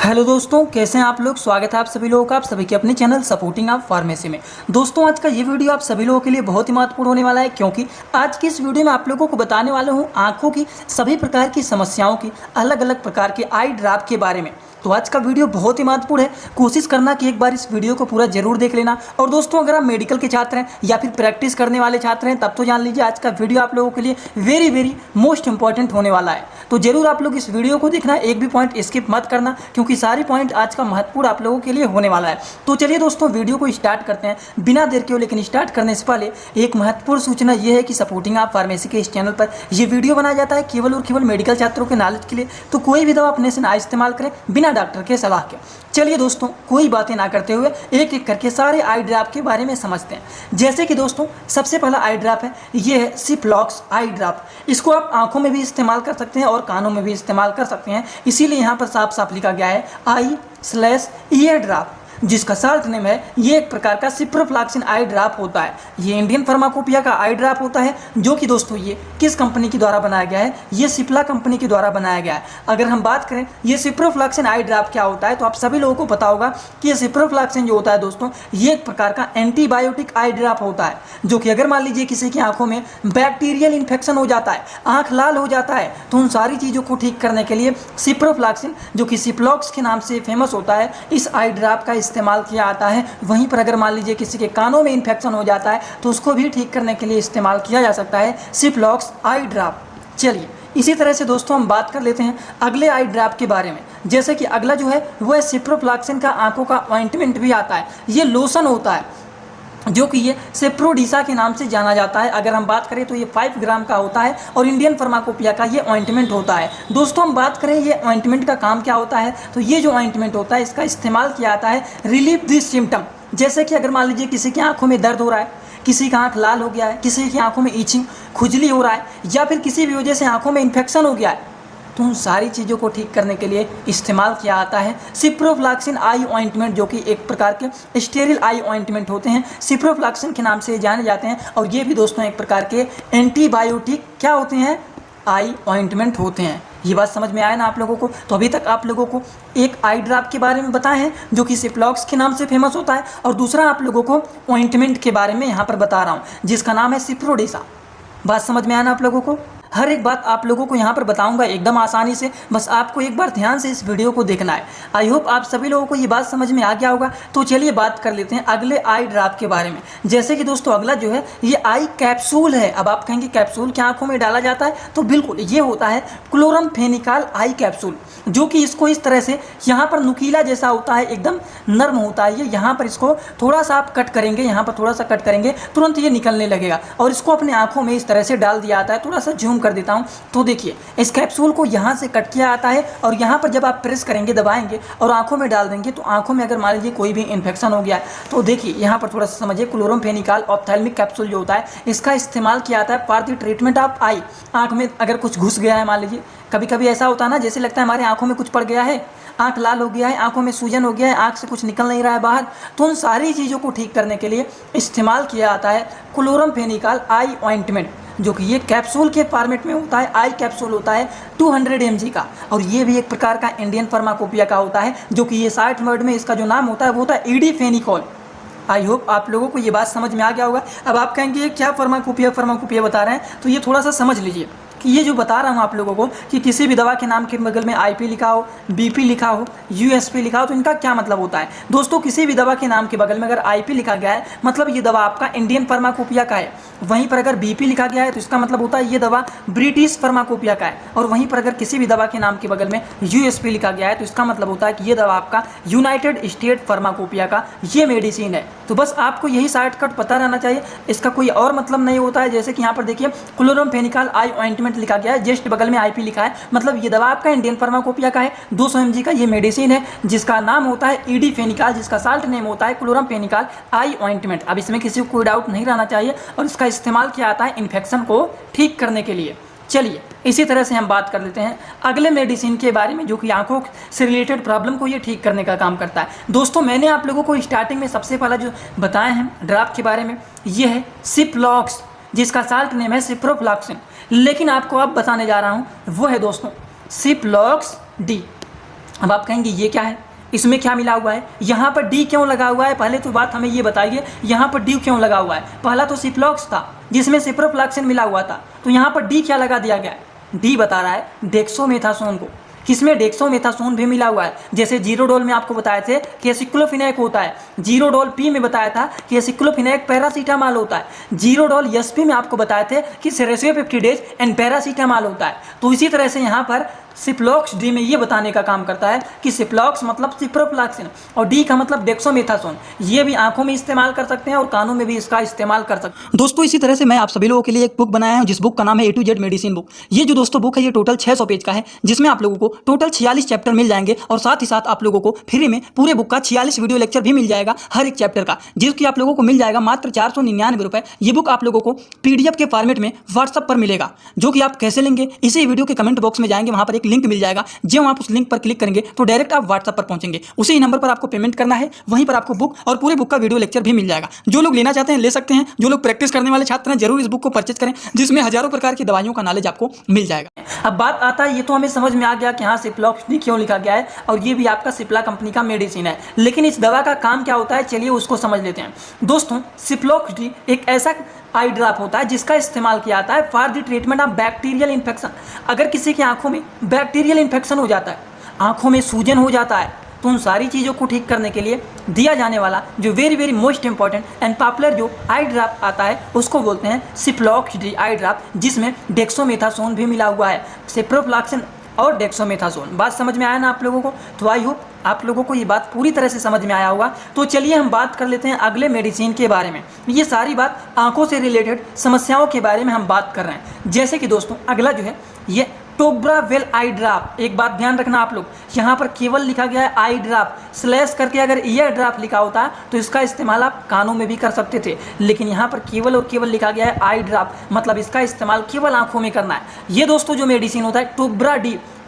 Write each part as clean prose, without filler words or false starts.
Hello दोस्तों, कैसे हैं आप लोग। स्वागत है आप सभी लोगों का, आप सभी के अपने चैनल सपोर्टिंग आप फार्मेसी में। दोस्तों, आज का ये वीडियो आप सभी लोगों के लिए बहुत ही महत्वपूर्ण होने वाला है, क्योंकि आज की इस वीडियो में आप लोगों को बताने वाला हूँ आंखों की सभी प्रकार की समस्याओं की अलग अलग प्रकार के आई ड्रॉप के बारे में। तो आज का वीडियो बहुत ही महत्वपूर्ण है, कोशिश करना कि एक बार इस वीडियो को पूरा जरूर देख लेना। और दोस्तों, अगर आप मेडिकल के छात्र हैं या फिर प्रैक्टिस करने वाले छात्र हैं, तब तो जान लीजिए आज का वीडियो आप लोगों के लिए वेरी मोस्ट इंपॉर्टेंट होने वाला है। तो जरूर आप लोग इस वीडियो को देखना, एक भी पॉइंट स्किप मत करना, क्योंकि सारी पॉइंट आज का महत्वपूर्ण आप लोगों के लिए होने वाला है। तो चलिए दोस्तों, वीडियो को स्टार्ट करते हैं बिना देर के। लेकिन स्टार्ट करने से पहले एक महत्वपूर्ण सूचना यह है कि सपोर्टिंग आप फार्मेसी के इस चैनल पर यह वीडियो बनाया जाता है केवल और केवल मेडिकल छात्रों के नॉलेज के लिए। तो कोई भी दवा अपने से ना इस्तेमाल करें बिना डॉक्टर के सलाह के। चलिए दोस्तों, कोई बातें ना करते हुए एक एक करके सारे आई ड्रॉप के बारे में समझते हैं। जैसे कि दोस्तों, सबसे पहला आई ड्रॉप है, ये है सिप्लॉक्स आई ड्रॉप। इसको आप आंखों में भी इस्तेमाल कर सकते हैं और कानों में भी इस्तेमाल कर सकते हैं, इसीलिए यहाँ पर साफ साफ लिखा गया है आई/ईयर ड्रॉप, जिसका शॉर्ट नेम है। ये एक प्रकार का सिप्रोफ्लॉक्सिन आई ड्रॉप होता है। ये इंडियन फार्माकोपिया का आई ड्रॉप होता है, जो कि दोस्तों ये किस कंपनी के द्वारा बनाया गया है, ये सिप्ला कंपनी के द्वारा बनाया गया है। अगर हम बात करें ये सिप्रोफ्लॉक्सिन आई ड्रॉप क्या होता है, तो आप सभी लोगों को पता होगा कि ये सिप्रोफ्लॉक्सिन जो होता है दोस्तों, ये एक प्रकार का एंटीबायोटिक आई ड्रॉप होता है, जो कि अगर मान लीजिए किसी की आंखों में बैक्टीरियल इन्फेक्शन हो जाता है, आंख लाल हो जाता है, तो उन सारी चीज़ों को ठीक करने के लिए सिप्रोफ्लॉक्सिन, जो कि सिप्लॉक्स के नाम से फेमस होता है, इस आई ड्रॉप का इस्तेमाल किया आता है। वहीं पर अगर मान लीजिए किसी के कानों में इन्फेक्शन हो जाता है, तो उसको भी ठीक करने के लिए इस्तेमाल किया जा सकता है सिप्लॉक्स आई ड्रॉप। चलिए, इसी तरह से दोस्तों हम बात कर लेते हैं अगले आई ड्रॉप के बारे में। जैसे कि अगला जो है वो है सिप्रोफ्लॉक्सिन का आंखों का ऑइंटमेंट भी आता है। ये लोशन होता है, जो कि ये सेप्रोडीसा के नाम से जाना जाता है। अगर हम बात करें तो ये 5 ग्राम का होता है और इंडियन फार्माकोपिया का ये ऑइंटमेंट होता है। दोस्तों, हम बात करें ये ऑइंटमेंट का काम क्या होता है, तो ये जो ऑइंटमेंट होता है इसका इस्तेमाल किया जाता है रिलीफ दिस सिम्टम। जैसे कि अगर मान लीजिए किसी की आंखों में दर्द हो रहा है, किसी का आंख लाल हो गया है, किसी की आंखों में ईचिंग खुजली हो रहा है, या फिर किसी भी वजह से आंखों में इन्फेक्शन हो गया है, तो उन सारी चीज़ों को ठीक करने के लिए इस्तेमाल किया जाता है सिप्रोफ्लॉक्सिन आई ऑइंटमेंट, जो कि एक प्रकार के स्टेरिल आई ऑइंटमेंट होते हैं, सिप्रोफ्लॉक्सिन के नाम से जाने जाते हैं। और ये भी दोस्तों एक प्रकार के एंटीबायोटिक क्या होते हैं, आई ऑइंटमेंट होते हैं। ये बात समझ में आया ना आप लोगों को। तो अभी तक आप लोगों को एक आई ड्रॉप के बारे में बताए हैं, जो कि सिप्लॉक्स के नाम से फेमस होता है, और दूसरा आप लोगों को ऑइंटमेंट के बारे में यहाँ पर बता रहा हूँ, जिसका नाम है सिप्रोडेसा। बात समझ में आया ना आप लोगों को। हर एक बात आप लोगों को यहाँ पर बताऊंगा एकदम आसानी से, बस आपको एक बार ध्यान से इस वीडियो को देखना है। आई होप आप सभी लोगों को ये बात समझ में आ गया होगा। तो चलिए बात कर लेते हैं अगले आई ड्रॉप के बारे में। जैसे कि दोस्तों अगला जो है ये आई कैप्सूल है। अब आप कहेंगे कैप्सूल क्या आंखों में डाला जाता है, तो बिल्कुल ये होता है क्लोरमफेनिकॉल आई कैप्सूल, जो कि इसको इस तरह से यहाँ पर नुकीला जैसा होता है, एकदम नर्म होता है। ये यहाँ पर इसको थोड़ा सा आप कट करेंगे, यहाँ पर थोड़ा सा कट करेंगे, तुरंत ये निकलने लगेगा, और इसको अपने आंखों में इस तरह से डाल दिया जाता है। थोड़ा सा जूम कर देता हूँ, तो देखिए इस कैप्सूल को यहाँ से कट किया आता है, और यहाँ पर जब आप प्रेस करेंगे, दबाएंगे और आंखों में डाल देंगे, तो आंखों में अगर मान लीजिए कोई भी इन्फेक्शन हो गया है, तो देखिए यहाँ पर थोड़ा सा समझिए, क्लोरमफेनिकॉल ऑप्थेल्मिक कैप्सूल जो होता है, इसका इस्तेमाल किया जाता है फॉर द ट्रीटमेंट ऑफ आई। आंख में अगर कुछ घुस गया है, मान लीजिए कभी कभी ऐसा होता है ना, जैसे लगता है हमारे आंखों में कुछ पड़ गया है, आंख लाल हो गया है, आंखों में सूजन हो गया है, आंख से कुछ निकल नहीं रहा है बाहर, तो उन सारी चीज़ों को ठीक करने के लिए इस्तेमाल किया जाता है क्लोरमफेनिकॉल आई ऑइंटमेंट, जो कि ये कैप्सूल के फॉर्मेट में होता है। आई कैप्सूल होता है 200 mg का, और ये भी एक प्रकार का इंडियन फार्माकोपिया का होता है, जो कि ये 60 वर्ड में इसका जो नाम होता है वो होता है ईडीफेनिकॉल। आई होप आप लोगों को ये बात समझ में आ गया होगा। अब आप कहेंगे ये क्या फार्माकोपिया बता रहे हैं, तो ये थोड़ा सा समझ लीजिए कि ये जो बता रहा हूँ आप लोगों को कि किसी भी दवा के नाम के बगल में आईपी लिखा हो, बीपी लिखा हो, यूएसपी लिखा हो, तो इनका क्या मतलब होता है। दोस्तों, किसी भी दवा के नाम के बगल में अगर आईपी लिखा गया है, मतलब ये दवा आपका इंडियन फार्माकोपिया का है। वहीं पर अगर बीपी लिखा गया है, तो इसका मतलब होता है ये दवा ब्रिटिश फार्माकोपिया का है। और वहीं पर अगर किसी भी दवा के नाम के बगल में यूएसपी लिखा गया है, तो इसका मतलब होता है कि ये दवा आपका यूनाइटेड स्टेट फार्माकोपिया का ये मेडिसिन है। तो बस आपको यही शॉर्टकट पता रहना चाहिए, इसका कोई और मतलब नहीं होता है। जैसे कि यहाँ पर देखिए क्लोरमफेनिकॉल आई ऑइंटमेंट लिखा गया है, जस्ट बगल में आईपी लिखा है, मतलब ये दवा आपका इंडियन फार्माकोपिया का है, 200 mg का ये मेडिसिन है, जिसका नाम होता है ईडीफेनिकॉल, जिसका साल्ट नेम होता है क्लोरमफेनिकॉल आई ऑइंटमेंट। अब इसमें किसी को कोई डाउट नहीं रहना चाहिए, और इसका इस्तेमाल किया जाता है इन्फेक्शन को ठीक करने के लिए। चलिए, इसी तरह से हम बात कर लेते हैं अगले मेडिसिन के बारे में, जो कि आंखों से रिलेटेड प्रॉब्लम को ये ठीक करने का काम करता है। दोस्तों, मैंने आप लोगों को स्टार्टिंग में सबसे पहला जो बताया है ड्रॉप के बारे में, ये है सिप्लॉक्स, जिसका साल्ट नेम है सिप्रोफ्लॉक्सिन। लेकिन आपको अब बताने जा रहा हूँ वो है दोस्तों सिप्लॉक्स डी। अब आप कहेंगे ये क्या है, इसमें क्या मिला हुआ है, यहाँ पर डी क्यों लगा हुआ है? पहले तो बात हमें ये बताइए, यहाँ पर डी क्यों लगा हुआ है? पहला तो सिप्लॉक्स था जिसमें सिप्रोफ्लॉक्सिन मिला हुआ था, तो यहाँ पर डी क्या लगा दिया गया है? डी बता रहा है डेक्सोमेथासोन को, किसमें डेक्सोमेथासोन भी मिला हुआ है। जैसे जीरोडोल में आपको बताए थे कि एसिक्लोफिनेक होता है, जीरोडोल पी में बताया था कि एसिक्लोफिनेक पैरासीटामॉल होता है, जीरोडोल एसपी में आपको बताए थे कि सेरेसियोपेप्टिडेज एंड पैरासीटामॉल होता है। तो इसी तरह से यहाँ पर सिप्लॉक्स डी में ये बताने का काम करता है कि सिप्लॉक्स मतलब सिप्रोफ्लॉक्सिन और डी का मतलब डेक्सोमेथासोन। ये भी आंखों में इस्तेमाल कर सकते हैं और कानों में भी इसका इस्तेमाल कर सकते हैं। दोस्तों इसी तरह से मैं आप सभी लोगों के लिए एक बुक बनाया हूं जिस बुक का नाम है ए टू जेड मेडिसिन बुक। ये जो दोस्तों बुक है ये टोटल 600 पेज का है, जिसमें आप लोगों को टोटल 46 चैप्टर मिल जाएंगे और साथ ही साथ आप लोगों को फ्री में पूरे बुक का 46 वीडियो लेक्चर भी मिल जाएगा हर एक चैप्टर का, जिसकी आप लोगों को मिल जाएगा मात्र 499 रुपये। ये बुक आप लोगों को पीडीएफ के फॉर्मेट में व्हाट्सअप पर मिलेगा, जो कि आप कैसे लेंगे इसी वीडियो के कमेंट बॉक्स में जाएंगे, वहां पर एक लिंक मिल जाएगा। जब आप उस लिंक पर क्लिक करेंगे तो डायरेक्ट आप व्हाट्सएप पर पहुंचेंगे, उसी नंबर पर आपको पेमेंट करना है, वहीं पर आपको बुक और पूरे बुक का वीडियो लेक्चर भी मिल जाएगा। जो लोग लेना चाहते हैं ले सकते हैं, जो लोग प्रैक्टिस करने वाले छात्र हैं जरूर इस बुक को परचेज करें, जिसमें हजारों प्रकार की दवाइयों का नॉलेज आपको मिल जाएगा। अब बात आता है, ये तो हमें समझ में आ गया कि हाँ सिप्लॉक्स डी क्यों लिखा गया है और ये भी आपका सिप्ला कंपनी का मेडिसिन है, लेकिन इस दवा का काम क्या होता है चलिए उसको समझ लेते हैं। दोस्तों सिप्लॉक्स डी एक ऐसा आई ड्रॉप होता है जिसका इस्तेमाल किया जाता है for the treatment of bacterial infection. अगर किसी की आंखों में बैक्टीरियल इन्फेक्शन हो जाता है, आंखों में सूजन हो जाता है, तो उन सारी चीज़ों को ठीक करने के लिए दिया जाने वाला जो very most important and popular जो आई ड्रॉप आता है उसको बोलते हैं सिप्लॉक्स डी आई ड्रॉप, जिसमें डेक्सोमेथासोन भी मिला हुआ है, सिप्रोफ्लॉक्सिन और डेक्सोमेथासोन। बात समझ में आया ना आप लोगों को? तो आई होप आप लोगों को ये बात पूरी तरह से समझ में आया होगा। तो चलिए हम बात कर लेते हैं अगले मेडिसिन के बारे में। ये सारी बात आंखों से रिलेटेड समस्याओं के बारे में हम बात कर रहे हैं। जैसे कि दोस्तों अगला जो है ये टोब्रावेल आई ड्रॉप। एक बात ध्यान रखना आप लोग, यहाँ पर केवल लिखा गया है आई ड्रॉप, स्लैश करके अगर ईयर ड्रॉप लिखा होता तो इसका इस्तेमाल आप कानों में भी कर सकते थे, लेकिन यहाँ पर केवल और केवल लिखा गया है आई ड्रॉप, मतलब इसका इस्तेमाल केवल आंखों में करना है। ये दोस्तों जो मेडिसिन होता है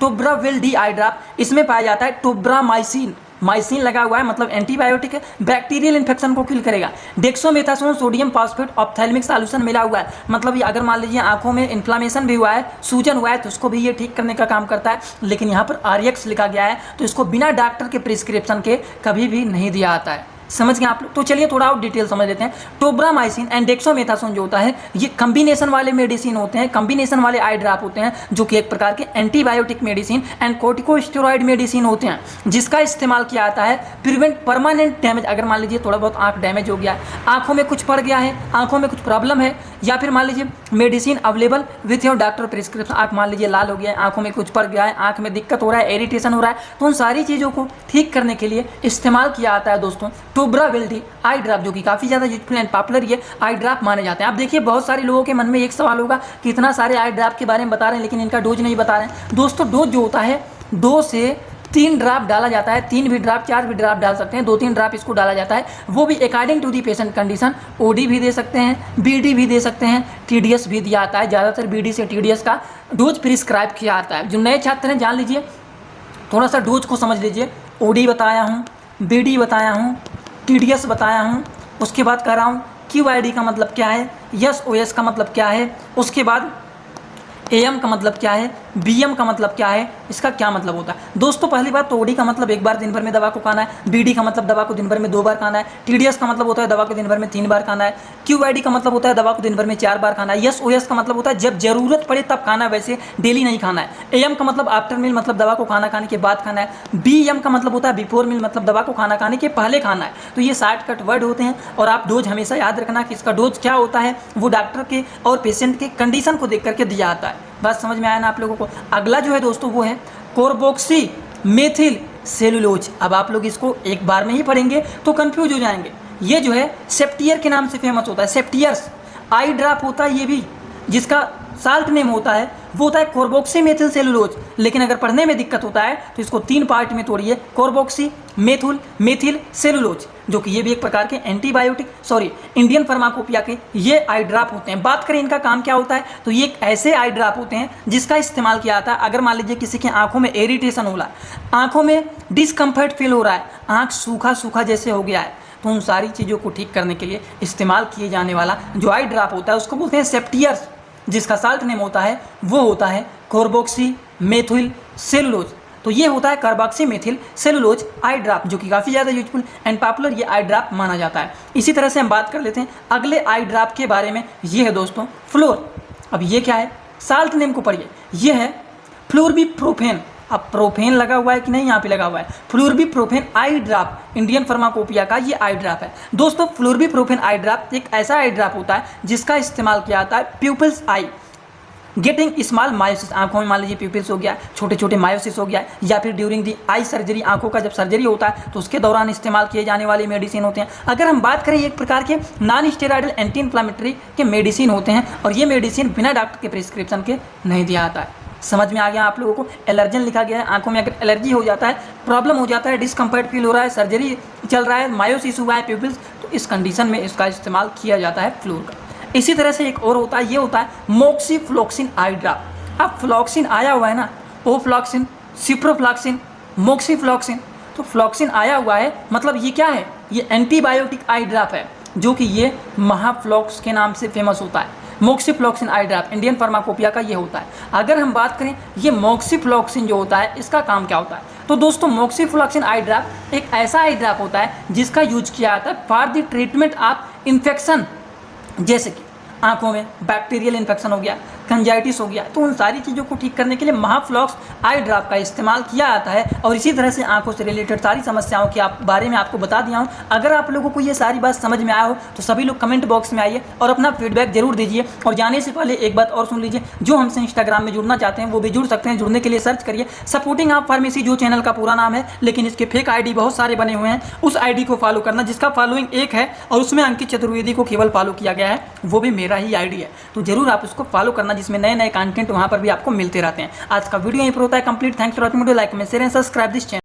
टोब्रावेल डी आई ड्रॉप, इसमें पाया जाता है टोब्रामाइसिन, माइसिन लगा हुआ है, मतलब एंटीबायोटिक है, बैक्टीरियल इन्फेक्शन को किल करेगा। डेक्सोमेथासोन सोडियम फॉस्फेट ऑप्थेल्मिक सॉल्यूशन मिला हुआ है, मतलब ये अगर मान लीजिए आंखों में इन्फ्लामेशन भी हुआ है, सूजन हुआ है, तो उसको भी ये ठीक करने का काम करता है। लेकिन यहाँ पर आरएक्स लिखा गया है, तो इसको बिना डॉक्टर के प्रिस्क्रिप्शन के कभी भी नहीं दिया आता है। समझ गए आप लोग? तो चलिए थोड़ा और डिटेल समझ लेते हैं। टोब्रामाइसिन एंड डेक्सोमेथासोन जो होता है ये कम्बिनेशन वाले मेडिसिन होते हैं, कम्बिनेशन वाले आई ड्रॉप होते हैं, जो कि एक प्रकार के antibiotic medicine and corticosteroid medicine होते हैं, जिसका इस्तेमाल किया जाता है प्रिवेंट परमानेंट डैमेज। अगर मान लीजिए थोड़ा बहुत आंख डैमेज हो गया है, आंखों में कुछ पड़ गया है, आंखों में कुछ प्रॉब्लम है, या फिर मान लीजिए medicine available with your doctor prescription, आंख मान लीजिए लाल हो गया है, आंखों में कुछ पड़ गया है, आंख में दिक्कत हो रहा है, इरिटेशन हो रहा है, तो उन सारी चीज़ों को ठीक करने के लिए इस्तेमाल किया जाता है दोस्तों टोब्रावेल डी आई ड्रॉप, जो कि काफ़ी ज़्यादा यूजफुल एंड पॉपुलर ये आई ड्रॉप माने जाते हैं। आप देखिए बहुत सारे लोगों के मन में एक सवाल होगा कि इतना सारे आई ड्रॉप के बारे में बता रहे हैं लेकिन इनका डोज नहीं बता रहे हैं। दोस्तों डोज जो होता है 2 से 3 ड्रॉप डाला जाता है, 3 भी ड्रॉप 4 भी ड्रॉप डाल सकते हैं, 2-3 ड्रॉप इसको डाला जाता है, वो भी according to the patient condition. OD भी दे सकते हैं, बीडी भी दे सकते हैं, टीडीएस भी दिया जाता है। ज़्यादातर बीडी से टीडीएस का डोज प्रिस्क्राइब किया जाता है। जो नए छात्र हैं जान लीजिए, थोड़ा सा डोज को समझ लीजिए। ओडी बताया हूँ, बीडी बताया हूँ, टीडीएस बताया हूँ, उसके बाद कह रहा हूँ क्यूआईडी का मतलब क्या है, एसओएस का मतलब क्या है, उसके बाद एएम का मतलब क्या है, बीएम का मतलब क्या है, इसका क्या मतलब होता है। दोस्तों पहली बात तो ओडी का मतलब एक बार दिन भर में दवा को खाना है, बीडी का मतलब दवा को दिन भर में 2 बार खाना है, टीडीएस का मतलब होता है दवा को दिन भर में 3 बार खाना है, क्यूआईडी का मतलब होता है दवा को दिन भर में 4 बार खाना है, एसओएस का मतलब होता है जब जरूरत पड़े तब खाना है, वैसे डेली नहीं खाना है। एएम का मतलब आफ्टर मील, मतलब दवा को खाना खाने के बाद खाना है। बीएम का मतलब होता है बिफोर मील, मतलब दवा को खाना खाने के पहले खाना है। तो ये शॉर्टकट वर्ड होते हैं और आप डोज हमेशा याद रखना कि इसका डोज क्या होता है, वो डॉक्टर के और पेशेंट के कंडीशन को देख करके दिया जाता है। बात समझ में आया ना आप लोगों को? अगला जो है दोस्तों वो है कार्बोक्सी मेथिल सेलुलोज। अब आप लोग इसको एक बार में ही पढ़ेंगे तो कंफ्यूज हो जाएंगे। ये जो है सेप्टियर के नाम से फेमस होता है, सेप्टियर्स आई ड्रॉप होता है ये भी, जिसका साल्ट नेम होता है वो होता है कार्बोक्सी मेथिल सेलुलोज। लेकिन अगर पढ़ने में दिक्कत होता है तो इसको 3 पार्ट में तोड़िए, कार्बोक्सी मेथिल सेलुलोज, जो कि ये भी एक प्रकार के एंटीबायोटिक इंडियन फार्माकोपिया के ये आई ड्रॉप होते हैं। बात करें इनका काम क्या होता है, तो ये ऐसे आई ड्रॉप होते हैं जिसका इस्तेमाल किया जाता है अगर मान लीजिए किसी की आंखों में इरिटेशन हो रहा है, आंखों में डिस्कम्फर्ट फील हो रहा है, आंख सूखा जैसे हो गया है, तो उन सारी चीज़ों को ठीक करने के लिए इस्तेमाल किए जाने वाला जो आई ड्रॉप होता है उसको बोलते हैं सेप्टियर्स, जिसका साल्ट नेम होता है वो होता है कार्बोक्सी मेथिल सेलुलोज। तो ये होता है कार्बोक्सीमेथिल सेलुलोज आई ड्रॉप, जो कि काफ़ी ज़्यादा यूजफुल एंड पॉपुलर ये आई ड्रॉप माना जाता है। इसी तरह से हम बात कर लेते हैं अगले आई ड्रॉप के बारे में। ये है दोस्तों फ्लोर। अब ये क्या है, साल्ट नेम को पढ़िए, ये है फ्लोरबीप्रोफेन। अब प्रोफेन लगा हुआ है कि नहीं, यहाँ पे लगा हुआ है, फ्लोरबीप्रोफेन आई ड्रॉप, इंडियन फार्माकोपिया का ये आई ड्रॉप है। दोस्तों फ्लोरबीप्रोफेन आई ड्रॉप एक ऐसा आई ड्रॉप होता है जिसका इस्तेमाल किया जाता है pupils eye getting small miosis, आंखों में मान लीजिए प्यूपिल्स हो गया, छोटे छोटे मायोसिस हो गया, या फिर ड्यूरिंग दी आई सर्जरी, आंखों का जब सर्जरी होता है तो उसके दौरान इस्तेमाल किए जाने वाले मेडिसिन होते हैं। अगर हम बात करें एक प्रकार के नॉन स्टेरॉइडल एंटी इन्फ्लामेटरी के मेडिसिन होते हैं, और ये मेडिसिन बिना डॉक्टर के प्रिस्क्रिप्शन के नहीं दिया जाता है। समझ में आ गया आप लोगों को, एलर्जन लिखा गया है, आंखों में अगर एलर्जी हो जाता है, प्रॉब्लम हो जाता है, डिस्कम्फर्ट फील हो रहा है, सर्जरी चल रहा है, मायोसिस हुआ है प्यूपिल्स, तो इस कंडीशन में इसका इस्तेमाल किया जाता है फ्लोर का। इसी तरह से एक और होता है, ये होता है मोक्सीफ्लोक्सिन आई ड्रॉप। अब फ्लॉक्सिन आया हुआ है ना, ओफ्लॉक्सिन, सिप्रोफ्लॉक्सिन, मोक्सीफ्लॉक्सिन, तो फ्लॉक्सिन आया हुआ है मतलब ये क्या है, ये एंटीबायोटिक आई ड्रॉप है, जो कि ये महाफ्लॉक्स के नाम से फेमस होता है। मोक्सीफ्लॉक्सिन आई ड्रॉप इंडियन फार्माकोपिया का ये होता है। अगर हम बात करें ये मोक्सीफ्लॉक्सिन जो होता है इसका काम क्या होता है, तो दोस्तों मोक्सीफ्लॉक्सिन आई ड्रॉप एक ऐसा आई ड्रॉप होता है जिसका यूज किया जाता है for the treatment of infection, जैसे कि आंखों में बैक्टीरियल इन्फेक्शन हो गया, कंजाइटिस हो गया, तो उन सारी चीज़ों को ठीक करने के लिए महाफ्लॉक्स आई ड्रॉप का इस्तेमाल किया जाता है। और इसी तरह से आंखों से रिलेटेड सारी समस्याओं के बारे में आपको बता दिया हूँ। अगर आप लोगों को ये सारी बात समझ में आया हो तो सभी लोग कमेंट बॉक्स में आइए और अपना फीडबैक जरूर दीजिए। और जाने से पहले एक बात और सुन लीजिए, जो हमसे इंस्टाग्राम में जुड़ना चाहते हैं वो भी जुड़ सकते हैं। जुड़ने के लिए सर्च करिए सपोर्टिंग ऑफ फार्मेसी, जो चैनल का पूरा नाम है, लेकिन इसके फेक आई डी बहुत सारे बने हुए हैं। उस आई डी को फॉलो करना जिसका फॉलोइंग एक है और उसमें अंकित चतुर्वेदी को केवल फॉलो किया गया है, वो भी मेरा ही आई डी है, तो जरूर आप उसको फॉलो करना, जिसमें नए नए कंटेंट वहाँ पर भी आपको मिलते रहते हैं। आज का वीडियो यहीं पर होता है complete. Thanks for watching video, like comment share and subscribe this channel.